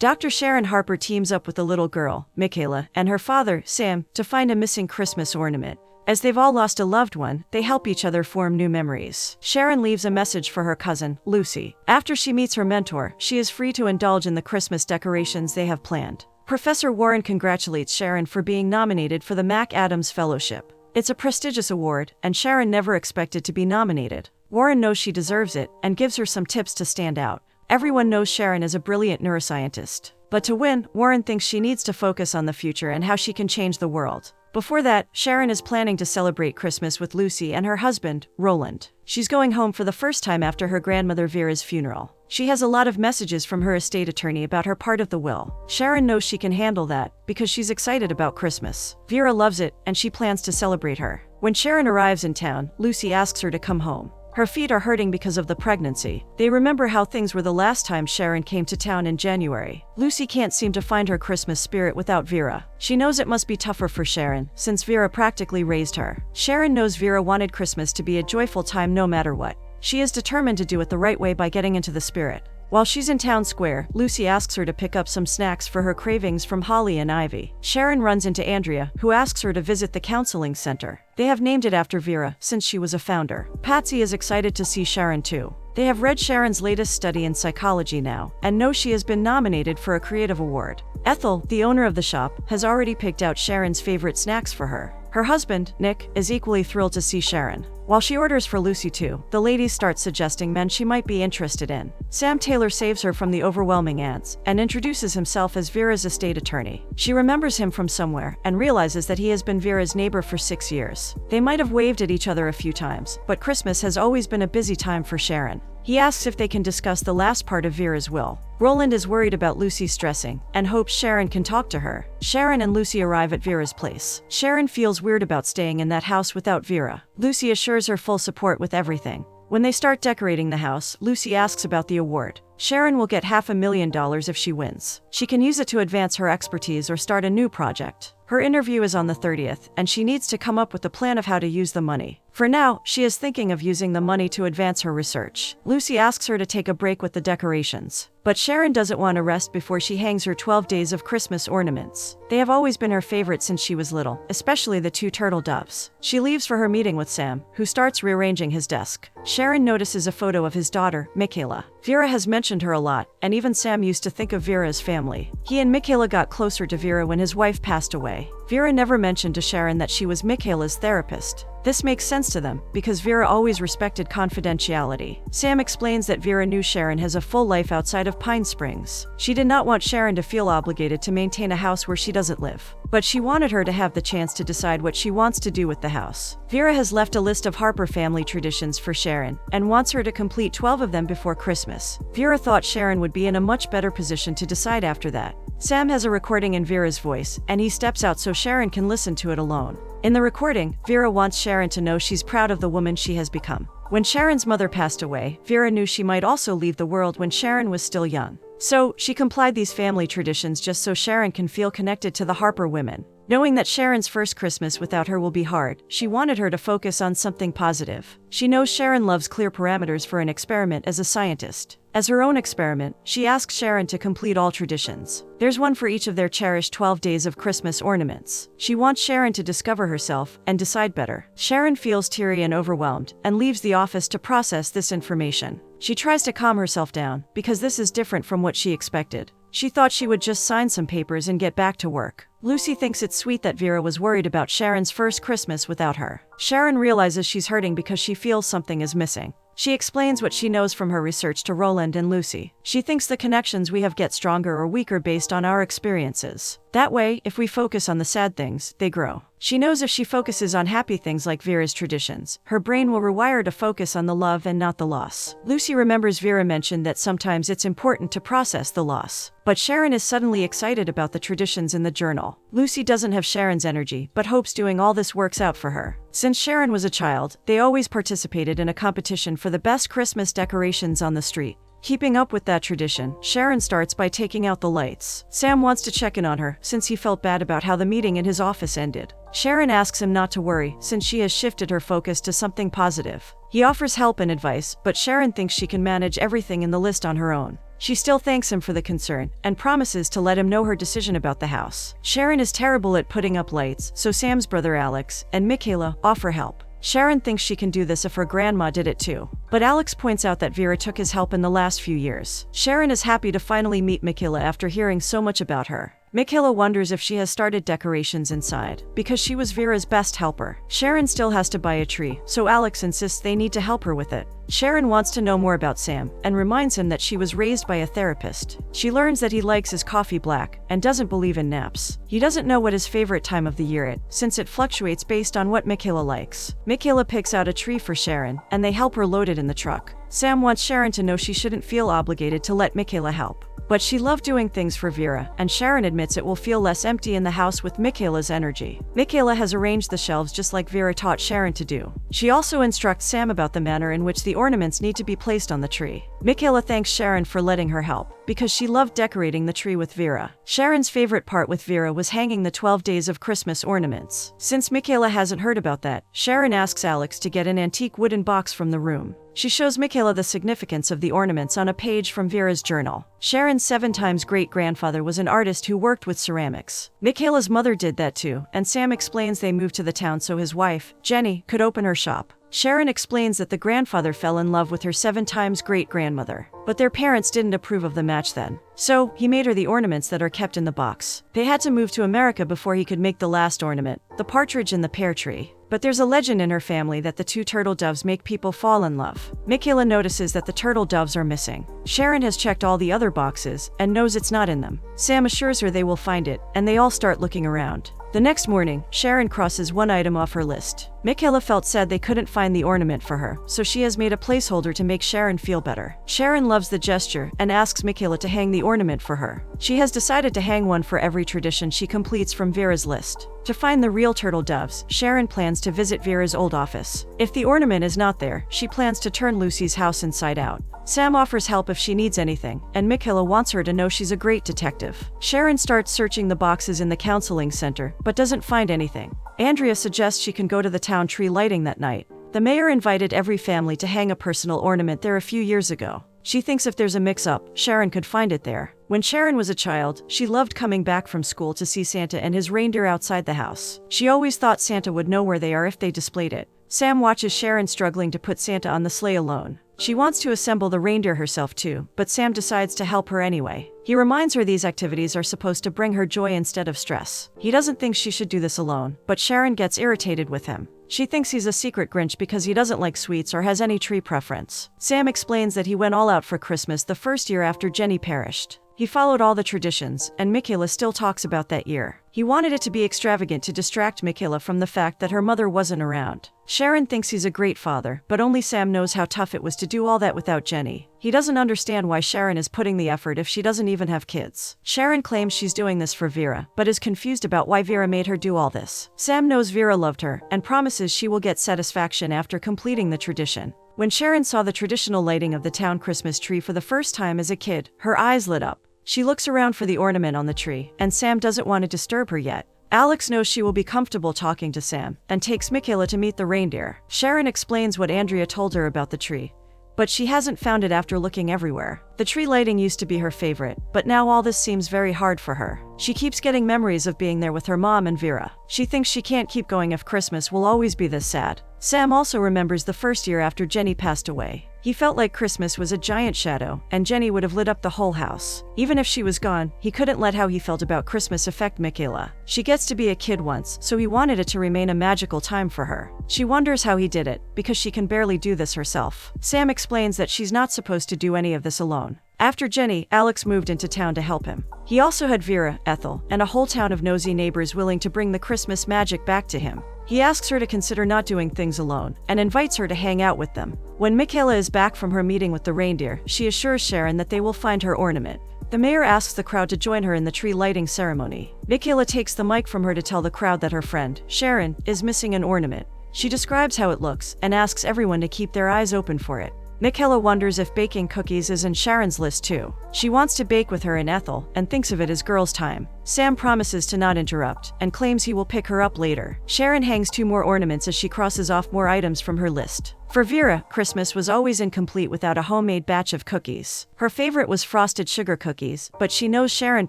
Dr. Sharon Harper teams up with the little girl, Michaela, and her father, Sam, to find a missing Christmas ornament. As they've all lost a loved one, they help each other form new memories. Sharon leaves a message for her cousin, Lucy. After she meets her mentor, she is free to indulge in the Christmas decorations they have planned. Professor Warren congratulates Sharon for being nominated for the Mac Adams Fellowship. It's a prestigious award, and Sharon never expected to be nominated. Warren knows she deserves it, and gives her some tips to stand out. Everyone knows Sharon is a brilliant neuroscientist. But to win, Warren thinks she needs to focus on the future and how she can change the world. Before that, Sharon is planning to celebrate Christmas with Lucy and her husband, Roland. She's going home for the first time after her grandmother Vera's funeral. She has a lot of messages from her estate attorney about her part of the will. Sharon knows she can handle that, because she's excited about Christmas. Vera loves it, and she plans to celebrate her. When Sharon arrives in town, Lucy asks her to come home. Her feet are hurting because of the pregnancy. They remember how things were the last time Sharon came to town in January. Lucy can't seem to find her Christmas spirit without Vera. She knows it must be tougher for Sharon, since Vera practically raised her. Sharon knows Vera wanted Christmas to be a joyful time no matter what. She is determined to do it the right way by getting into the spirit. While she's in town square, Lucy asks her to pick up some snacks for her cravings from Holly and Ivy. Sharon runs into Andrea, who asks her to visit the counseling center. They have named it after Vera, since she was a founder. Patsy is excited to see Sharon too. They have read Sharon's latest study in psychology now, and know she has been nominated for a creative award. Ethel, the owner of the shop, has already picked out Sharon's favorite snacks for her. Her husband, Nick, is equally thrilled to see Sharon. While she orders for Lucy too, the ladies start suggesting men she might be interested in. Sam Taylor saves her from the overwhelming aunts, and introduces himself as Vera's estate attorney. She remembers him from somewhere, and realizes that he has been Vera's neighbor for 6 years. They might have waved at each other a few times, but Christmas has always been a busy time for Sharon. He asks if they can discuss the last part of Vera's will. Roland is worried about Lucy stressing, and hopes Sharon can talk to her. Sharon and Lucy arrive at Vera's place. Sharon feels weird about staying in that house without Vera. Lucy assures her full support with everything. When they start decorating the house, Lucy asks about the award. Sharon will get $500,000 if she wins. She can use it to advance her expertise or start a new project. Her interview is on the 30th, and she needs to come up with a plan of how to use the money. For now, she is thinking of using the money to advance her research. Lucy asks her to take a break with the decorations. But Sharon doesn't want to rest before she hangs her 12 days of Christmas ornaments. They have always been her favorite since she was little, especially the 2 turtle doves. She leaves for her meeting with Sam, who starts rearranging his desk. Sharon notices a photo of his daughter, Michaela. Vera has mentioned her a lot, and even Sam used to think of Vera as family. He and Michaela got closer to Vera when his wife passed away. Vera never mentioned to Sharon that she was Michaela's therapist. This makes sense to them, because Vera always respected confidentiality. Sam explains that Vera knew Sharon has a full life outside of Pine Springs. She did not want Sharon to feel obligated to maintain a house where she doesn't live. But she wanted her to have the chance to decide what she wants to do with the house. Vera has left a list of Harper family traditions for Sharon, and wants her to complete 12 of them before Christmas. Vera thought Sharon would be in a much better position to decide after that. Sam has a recording in Vera's voice, and he steps out so Sharon can listen to it alone. In the recording, Vera wants Sharon to know she's proud of the woman she has become. When Sharon's mother passed away, Vera knew she might also leave the world when Sharon was still young. So, she complied these family traditions just so Sharon can feel connected to the Harper women. Knowing that Sharon's first Christmas without her will be hard, she wanted her to focus on something positive. She knows Sharon loves clear parameters for an experiment as a scientist. As her own experiment, she asks Sharon to complete all traditions. There's one for each of their cherished 12 days of Christmas ornaments. She wants Sharon to discover herself and decide better. Sharon feels teary and overwhelmed, and leaves the office to process this information. She tries to calm herself down, because this is different from what she expected. She thought she would just sign some papers and get back to work. Lucy thinks it's sweet that Vera was worried about Sharon's first Christmas without her. Sharon realizes she's hurting because she feels something is missing. She explains what she knows from her research to Roland and Lucy. She thinks the connections we have get stronger or weaker based on our experiences. That way, if we focus on the sad things, they grow. She knows if she focuses on happy things like Vera's traditions, her brain will rewire to focus on the love and not the loss. Lucy remembers Vera mentioned that sometimes it's important to process the loss. But Sharon is suddenly excited about the traditions in the journal. Lucy doesn't have Sharon's energy, but hopes doing all this works out for her. Since Sharon was a child, they always participated in a competition for the best Christmas decorations on the street. Keeping up with that tradition, Sharon starts by taking out the lights. Sam wants to check in on her since he felt bad about how the meeting in his office ended. Sharon asks him not to worry since she has shifted her focus to something positive. He offers help and advice, but Sharon thinks she can manage everything in the list on her own. She still thanks him for the concern and promises to let him know her decision about the house. Sharon is terrible at putting up lights, so Sam's brother Alex and Michaela offer help. Sharon thinks she can do this if her grandma did it too. But Alex points out that Vera took his help in the last few years. Sharon is happy to finally meet Michaela after hearing so much about her. Michaela wonders if she has started decorations inside, because she was Vera's best helper. Sharon still has to buy a tree, so Alex insists they need to help her with it. Sharon wants to know more about Sam, and reminds him that she was raised by a therapist. She learns that he likes his coffee black, and doesn't believe in naps. He doesn't know what his favorite time of the year is, since it fluctuates based on what Michaela likes. Michaela picks out a tree for Sharon, and they help her load it in the truck. Sam wants Sharon to know she shouldn't feel obligated to let Michaela help. But she loved doing things for Vera, and Sharon admits it will feel less empty in the house with Michaela's energy. Michaela has arranged the shelves just like Vera taught Sharon to do. She also instructs Sam about the manner in which the ornaments need to be placed on the tree. Michaela thanks Sharon for letting her help, because she loved decorating the tree with Vera. Sharon's favorite part with Vera was hanging the 12 Days of Christmas ornaments. Since Michaela hasn't heard about that, Sharon asks Alex to get an antique wooden box from the room. She shows Michaela the significance of the ornaments on a page from Vera's journal. Sharon's 7-times great-grandfather was an artist who worked with ceramics. Michaela's mother did that too, and Sam explains they moved to the town so his wife, Jenny, could open her shop. Sharon explains that the grandfather fell in love with her 7-times great-grandmother, but their parents didn't approve of the match then. So, he made her the ornaments that are kept in the box. They had to move to America before he could make the last ornament, the partridge in the pear tree. But there's a legend in her family that the 2 turtle doves make people fall in love. Michaela notices that the turtle doves are missing. Sharon has checked all the other boxes and knows it's not in them. Sam assures her they will find it, and they all start looking around. The next morning, Sharon crosses one item off her list. Michaela felt sad they couldn't find the ornament for her, so she has made a placeholder to make Sharon feel better. Sharon loves the gesture and asks Michaela to hang the ornament for her. She has decided to hang one for every tradition she completes from Vera's list. To find the real turtle doves, Sharon plans to visit Vera's old office. If the ornament is not there, she plans to turn Lucy's house inside out. Sam offers help if she needs anything, and Michaela wants her to know she's a great detective. Sharon starts searching the boxes in the counseling center, but doesn't find anything. Andrea suggests she can go to the town tree lighting that night. The mayor invited every family to hang a personal ornament there a few years ago. She thinks if there's a mix-up, Sharon could find it there. When Sharon was a child, she loved coming back from school to see Santa and his reindeer outside the house. She always thought Santa would know where they are if they displayed it. Sam watches Sharon struggling to put Santa on the sleigh alone. She wants to assemble the reindeer herself too, but Sam decides to help her anyway. He reminds her these activities are supposed to bring her joy instead of stress. He doesn't think she should do this alone, but Sharon gets irritated with him. She thinks he's a secret Grinch because he doesn't like sweets or has any tree preference. Sam explains that he went all out for Christmas the first year after Jenny perished. He followed all the traditions, and Michaela still talks about that year. He wanted it to be extravagant to distract Michaela from the fact that her mother wasn't around. Sharon thinks he's a great father, but only Sam knows how tough it was to do all that without Jenny. He doesn't understand why Sharon is putting the effort if she doesn't even have kids. Sharon claims she's doing this for Vera, but is confused about why Vera made her do all this. Sam knows Vera loved her, and promises she will get satisfaction after completing the tradition. When Sharon saw the traditional lighting of the town Christmas tree for the first time as a kid, her eyes lit up. She looks around for the ornament on the tree, and Sam doesn't want to disturb her yet. Alex knows she will be comfortable talking to Sam, and takes Michaela to meet the reindeer. Sharon explains what Andrea told her about the tree, but she hasn't found it after looking everywhere. The tree lighting used to be her favorite, but now all this seems very hard for her. She keeps getting memories of being there with her mom and Vera. She thinks she can't keep going if Christmas will always be this sad. Sam also remembers the first year after Jenny passed away. He felt like Christmas was a giant shadow, and Jenny would have lit up the whole house. Even if she was gone, he couldn't let how he felt about Christmas affect Michaela. She gets to be a kid once, so he wanted it to remain a magical time for her. She wonders how he did it, because she can barely do this herself. Sam explains that she's not supposed to do any of this alone. After Jenny, Alex moved into town to help him. He also had Vera, Ethel, and a whole town of nosy neighbors willing to bring the Christmas magic back to him. He asks her to consider not doing things alone, and invites her to hang out with them. When Michaela is back from her meeting with the reindeer, she assures Sharon that they will find her ornament. The mayor asks the crowd to join her in the tree lighting ceremony. Michaela takes the mic from her to tell the crowd that her friend, Sharon, is missing an ornament. She describes how it looks, and asks everyone to keep their eyes open for it. Michaela wonders if baking cookies is in Sharon's list too. She wants to bake with her and Ethel, and thinks of it as girls' time. Sam promises to not interrupt, and claims he will pick her up later. Sharon hangs 2 more ornaments as she crosses off more items from her list. For Vera, Christmas was always incomplete without a homemade batch of cookies. Her favorite was frosted sugar cookies, but she knows Sharon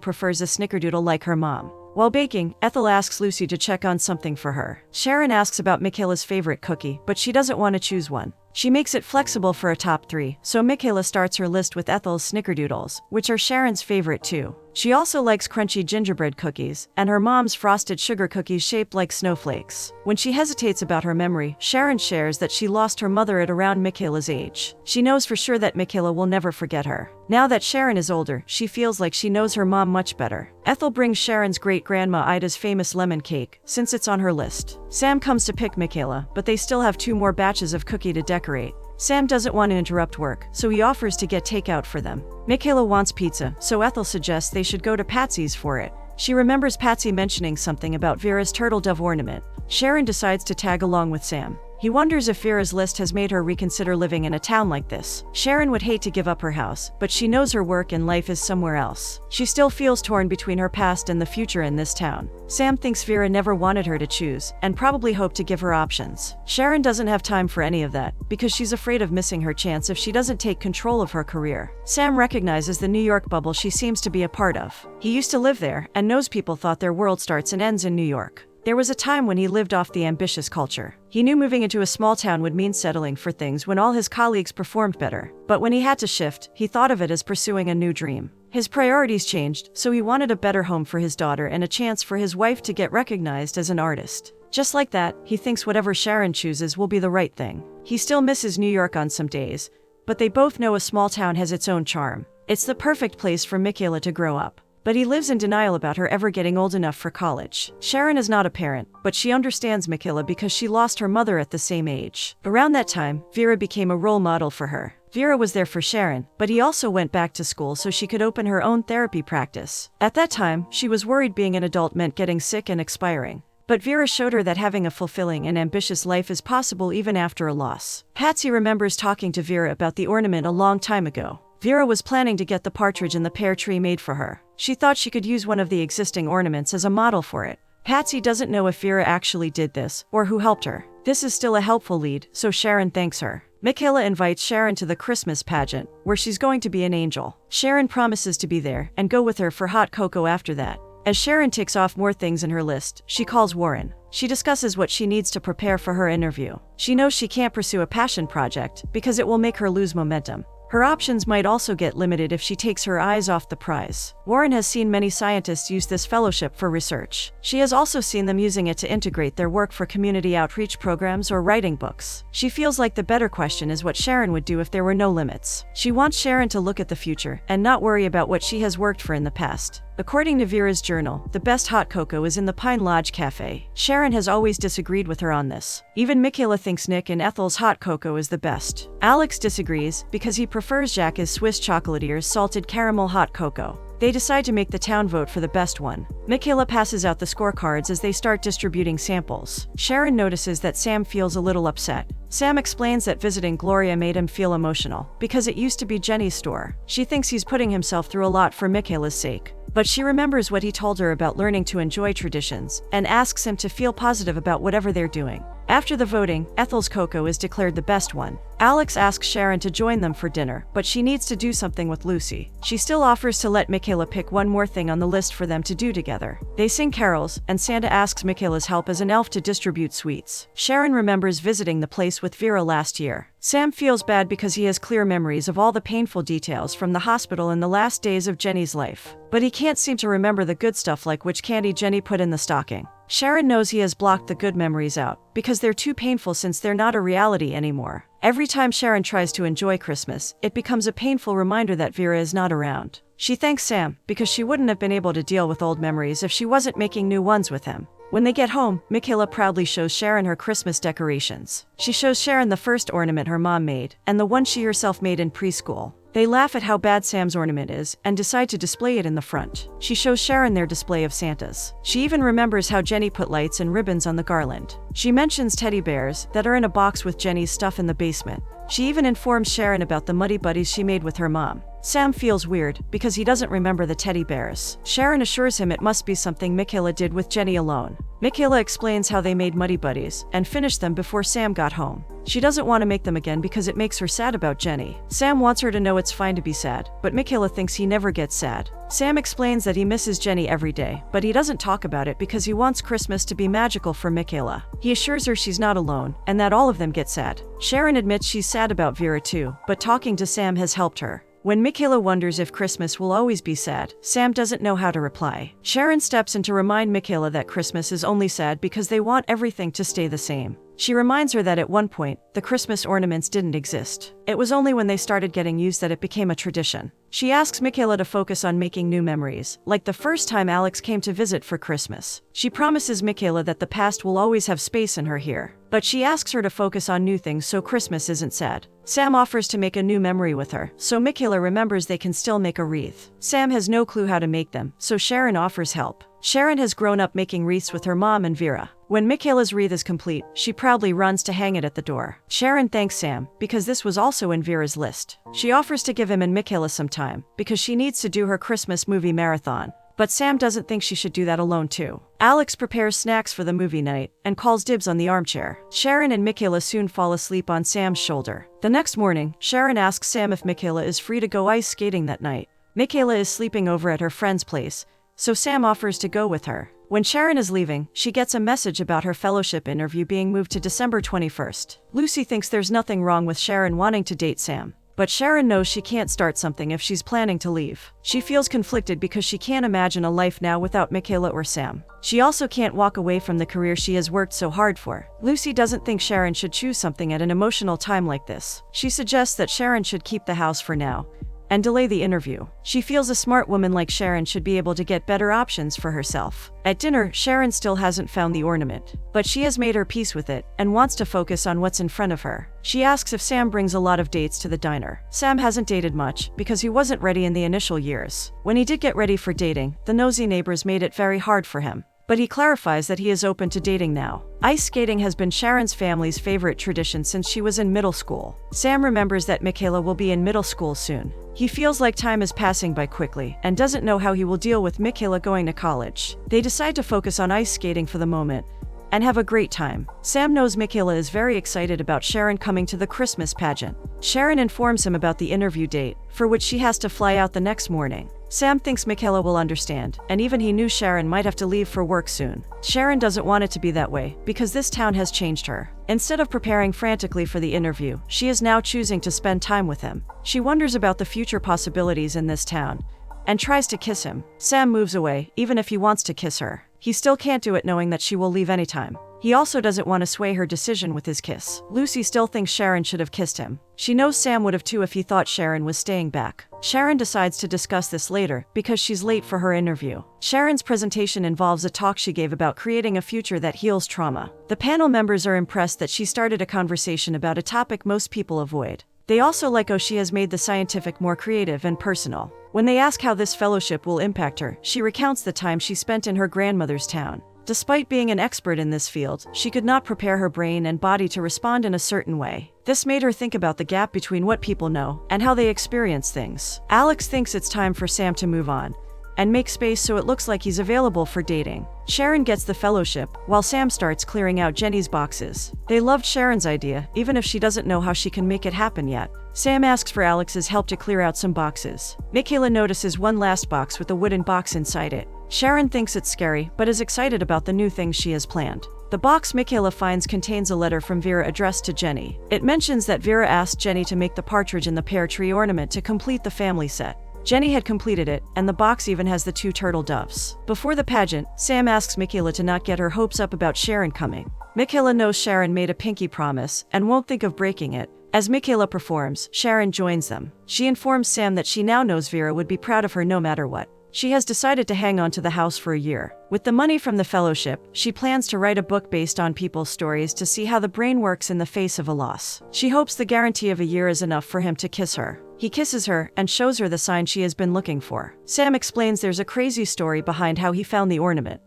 prefers a snickerdoodle like her mom. While baking, Ethel asks Lucy to check on something for her. Sharon asks about Michaela's favorite cookie, but she doesn't want to choose one. She makes it flexible for a top 3, so Michaela starts her list with Ethel's snickerdoodles, which are Sharon's favorite too. She also likes crunchy gingerbread cookies, and her mom's frosted sugar cookies shaped like snowflakes. When she hesitates about her memory, Sharon shares that she lost her mother at around Michaela's age. She knows for sure that Michaela will never forget her. Now that Sharon is older, she feels like she knows her mom much better. Ethel brings Sharon's great-grandma Ida's famous lemon cake, since it's on her list. Sam comes to pick Michaela, but they still have 2 more batches of cookie to decorate. Sam doesn't want to interrupt work, so he offers to get takeout for them. Michaela wants pizza, so Ethel suggests they should go to Patsy's for it. She remembers Patsy mentioning something about Vera's turtle dove ornament. Sharon decides to tag along with Sam. He wonders if Vera's list has made her reconsider living in a town like this. Sharon would hate to give up her house, but she knows her work and life is somewhere else. She still feels torn between her past and the future in this town. Sam thinks Vera never wanted her to choose, and probably hoped to give her options. Sharon doesn't have time for any of that, because she's afraid of missing her chance if she doesn't take control of her career. Sam recognizes the New York bubble she seems to be a part of. He used to live there, and knows people thought their world starts and ends in New York. There was a time when he lived off the ambitious culture. He knew moving into a small town would mean settling for things when all his colleagues performed better. But when he had to shift, he thought of it as pursuing a new dream. His priorities changed, so he wanted a better home for his daughter and a chance for his wife to get recognized as an artist. Just like that, he thinks whatever Sharon chooses will be the right thing. He still misses New York on some days, but they both know a small town has its own charm. It's the perfect place for Michaela to grow up. But he lives in denial about her ever getting old enough for college. Sharon is not a parent, but she understands Michaela because she lost her mother at the same age. Around that time, Vera became a role model for her. Vera was there for Sharon, but he also went back to school so she could open her own therapy practice. At that time, she was worried being an adult meant getting sick and expiring. But Vera showed her that having a fulfilling and ambitious life is possible even after a loss. Patsy remembers talking to Vera about the ornament a long time ago. Vera was planning to get the partridge in the pear tree made for her. She thought she could use one of the existing ornaments as a model for it. Patsy doesn't know if Vera actually did this, or who helped her. This is still a helpful lead, so Sharon thanks her. Michaela invites Sharon to the Christmas pageant, where she's going to be an angel. Sharon promises to be there, and go with her for hot cocoa after that. As Sharon ticks off more things in her list, she calls Warren. She discusses what she needs to prepare for her interview. She knows she can't pursue a passion project, because it will make her lose momentum. Her options might also get limited if she takes her eyes off the prize. Warren has seen many scientists use this fellowship for research. She has also seen them using it to integrate their work for community outreach programs or writing books. She feels like the better question is what Sharon would do if there were no limits. She wants Sharon to look at the future and not worry about what she has worked for in the past. According to Vera's journal, the best hot cocoa is in the Pine Lodge Cafe. Sharon has always disagreed with her on this. Even Michaela thinks Nick and Ethel's hot cocoa is the best. Alex disagrees because he prefers Jacques' Swiss Chocolatier's salted caramel hot cocoa. They decide to make the town vote for the best one. Michaela passes out the scorecards as they start distributing samples. Sharon notices that Sam feels a little upset. Sam explains that visiting Gloria made him feel emotional, because it used to be Jenny's store. She thinks he's putting himself through a lot for Michaela's sake. But she remembers what he told her about learning to enjoy traditions, and asks him to feel positive about whatever they're doing. After the voting, Ethel's cocoa is declared the best one. Alex asks Sharon to join them for dinner, but she needs to do something with Lucy. She still offers to let Michaela pick one more thing on the list for them to do together. They sing carols, and Santa asks Michaela's help as an elf to distribute sweets. Sharon remembers visiting the place with Vera last year. Sam feels bad because he has clear memories of all the painful details from the hospital in the last days of Jenny's life. But he can't seem to remember the good stuff like which candy Jenny put in the stocking. Sharon knows he has blocked the good memories out, because they're too painful since they're not a reality anymore. Every time Sharon tries to enjoy Christmas, it becomes a painful reminder that Vera is not around. She thanks Sam, because she wouldn't have been able to deal with old memories if she wasn't making new ones with him. When they get home, Michaela proudly shows Sharon her Christmas decorations. She shows Sharon the first ornament her mom made, and the one she herself made in preschool. They laugh at how bad Sam's ornament is, and decide to display it in the front. She shows Sharon their display of Santas. She even remembers how Jenny put lights and ribbons on the garland. She mentions teddy bears that are in a box with Jenny's stuff in the basement. She even informs Sharon about the muddy buddies she made with her mom. Sam feels weird because he doesn't remember the teddy bears. Sharon assures him it must be something Michaela did with Jenny alone. Michaela explains how they made muddy buddies and finished them before Sam got home. She doesn't want to make them again because it makes her sad about Jenny. Sam wants her to know it's fine to be sad, but Michaela thinks he never gets sad. Sam explains that he misses Jenny every day, but he doesn't talk about it because he wants Christmas to be magical for Michaela. He assures her she's not alone and that all of them get sad. Sharon admits she's sad about Vera too, but talking to Sam has helped her. When Michaela wonders if Christmas will always be sad, Sam doesn't know how to reply. Sharon steps in to remind Michaela that Christmas is only sad because they want everything to stay the same. She reminds her that at one point, the Christmas ornaments didn't exist. It was only when they started getting used that it became a tradition. She asks Michaela to focus on making new memories, like the first time Alex came to visit for Christmas. She promises Michaela that the past will always have space in her here, but she asks her to focus on new things so Christmas isn't sad. Sam offers to make a new memory with her, so Michaela remembers they can still make a wreath. Sam has no clue how to make them, so Sharon offers help. Sharon has grown up making wreaths with her mom and Vera. When Michaela's wreath is complete, she proudly runs to hang it at the door. Sharon thanks Sam, because this was also in Vera's list. She offers to give him and Michaela some time, because she needs to do her Christmas movie marathon. But Sam doesn't think she should do that alone too. Alex prepares snacks for the movie night and calls dibs on the armchair. Sharon and Michaela soon fall asleep on Sam's shoulder. The next morning, Sharon asks Sam if Michaela is free to go ice skating that night. Michaela is sleeping over at her friend's place, so Sam offers to go with her. When Sharon is leaving, she gets a message about her fellowship interview being moved to December 21st. Lucy thinks there's nothing wrong with Sharon wanting to date Sam, but Sharon knows she can't start something if she's planning to leave. She feels conflicted because she can't imagine a life now without Michaela or Sam. She also can't walk away from the career she has worked so hard for. Lucy doesn't think Sharon should choose something at an emotional time like this. She suggests that Sharon should keep the house for now and delay the interview. She feels a smart woman like Sharon should be able to get better options for herself. At dinner, Sharon still hasn't found the ornament, but she has made her peace with it and wants to focus on what's in front of her. She asks if Sam brings a lot of dates to the diner. Sam hasn't dated much because he wasn't ready in the initial years. When he did get ready for dating, the nosy neighbors made it very hard for him. But he clarifies that he is open to dating now. Ice skating has been Sharon's family's favorite tradition since she was in middle school. Sam remembers that Michaela will be in middle school soon. He feels like time is passing by quickly and doesn't know how he will deal with Michaela going to college. They decide to focus on ice skating for the moment and have a great time. Sam knows Michaela is very excited about Sharon coming to the Christmas pageant. Sharon informs him about the interview date, for which she has to fly out the next morning. Sam thinks Michaela will understand, and even he knew Sharon might have to leave for work soon. Sharon doesn't want it to be that way, because this town has changed her. Instead of preparing frantically for the interview, she is now choosing to spend time with him. She wonders about the future possibilities in this town, and tries to kiss him. Sam moves away, even if he wants to kiss her. He still can't do it knowing that she will leave anytime. He also doesn't want to sway her decision with his kiss. Lucy still thinks Sharon should have kissed him. She knows Sam would have too if he thought Sharon was staying back. Sharon decides to discuss this later because she's late for her interview. Sharon's presentation involves a talk she gave about creating a future that heals trauma. The panel members are impressed that she started a conversation about a topic most people avoid. They also like how she has made the scientific more creative and personal. When they ask how this fellowship will impact her, she recounts the time she spent in her grandmother's town. Despite being an expert in this field, she could not prepare her brain and body to respond in a certain way. This made her think about the gap between what people know and how they experience things. Alex thinks it's time for Sam to move on and make space so it looks like he's available for dating. Sharon gets the fellowship, while Sam starts clearing out Jenny's boxes. They loved Sharon's idea, even if she doesn't know how she can make it happen yet. Sam asks for Alex's help to clear out some boxes. Michaela notices one last box with a wooden box inside it. Sharon thinks it's scary, but is excited about the new things she has planned. The box Michaela finds contains a letter from Vera addressed to Jenny. It mentions that Vera asked Jenny to make the partridge in the pear tree ornament to complete the family set. Jenny had completed it, and the box even has the 2 turtle doves. Before the pageant, Sam asks Michaela to not get her hopes up about Sharon coming. Michaela knows Sharon made a pinky promise and won't think of breaking it. As Michaela performs, Sharon joins them. She informs Sam that she now knows Vera would be proud of her no matter what. She has decided to hang on to the house for a year. With the money from the fellowship, she plans to write a book based on people's stories to see how the brain works in the face of a loss. She hopes the guarantee of a year is enough for him to kiss her. He kisses her and shows her the sign she has been looking for. Sam explains there's a crazy story behind how he found the ornament.